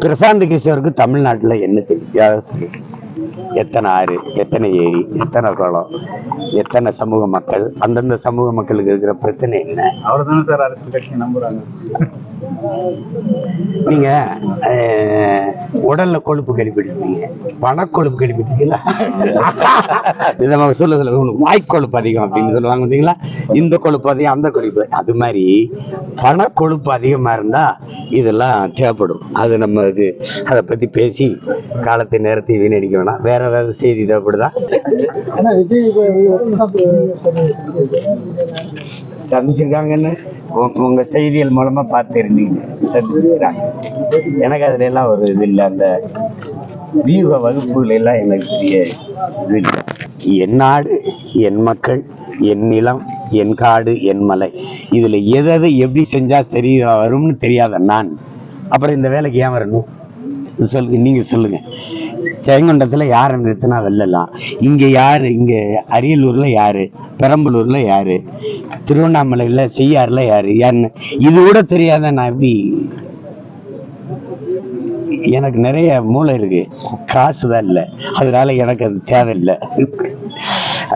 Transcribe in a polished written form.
பிரசாந்த் கிஷோருக்கு தமிழ்நாட்டுல என்ன தெரியும்? எத்தனை ஆறு, எத்தனை ஏரி, எத்தனை குளம், எத்தனை சமூக மக்கள், அந்தந்த சமூக மக்களுக்கு இருக்கிற பிரச்சனை என்ன? அவ்வளவுதானே சார் அரசியல் கட்சி நம்புறாங்க. நீங்க உடல்ல கொழுப்பு கடிப்பிட்டுருக்கீங்க, பணக்கொழுப்பு கடிப்பிட்டுருக்கீங்களா? இதை சொல்ல வாய்க்கொழுப்பு அதிகம் அப்படின்னு சொல்லுவாங்க பார்த்தீங்களா? இந்த கொழுப்பு அதிகம், அந்த கொழுப்பு. அது மாதிரி பணக்கொழுப்பு அதிகமா இருந்தா இதெல்லாம் தேவைப்படும். அது நம்ம இது அதை பத்தி பேசி காலத்தை நேரத்தை வீணடிக்க வேணாம். வேற ஏதாவது செய்தி தேவைப்படுதா? சந்திச்சிருக்காங்கன்னு உங்க செய்திகள் மூலமா பார்த்து இருந்தீங்க, சந்திச்சிருக்காங்க. எனக்கு அதுல எல்லாம் ஒரு இது இல்லை. அந்த வியூக வகுப்புகள் எல்லாம் எனக்கு பெரிய இது இல்லை. என் நாடு, என் மக்கள், என் நிலம், என் காடு, என் மலை, இதுல எதை எப்படி செஞ்சா சரி வரும்னு தெரியாத நான் அப்புறம் இந்த வேலைக்கு ஏன் வரணும்? நீங்க சொல்லுங்க. செங்கொண்டத்துல யாரை நிறுத்தினா வெல்லலாம்? இங்க யாரு? இங்க அரியலூர்ல யாரு? பெரம்பலூர்ல யாரு? திருவண்ணாமலையில செய்யாறுல யாரு? யாருன்னு இது கூட தெரியாத நான் எப்படி? எனக்கு நிறைய மூளை இருக்கு, காசுதான் இல்லை, அதனால எனக்கு அது தேவையில்லை.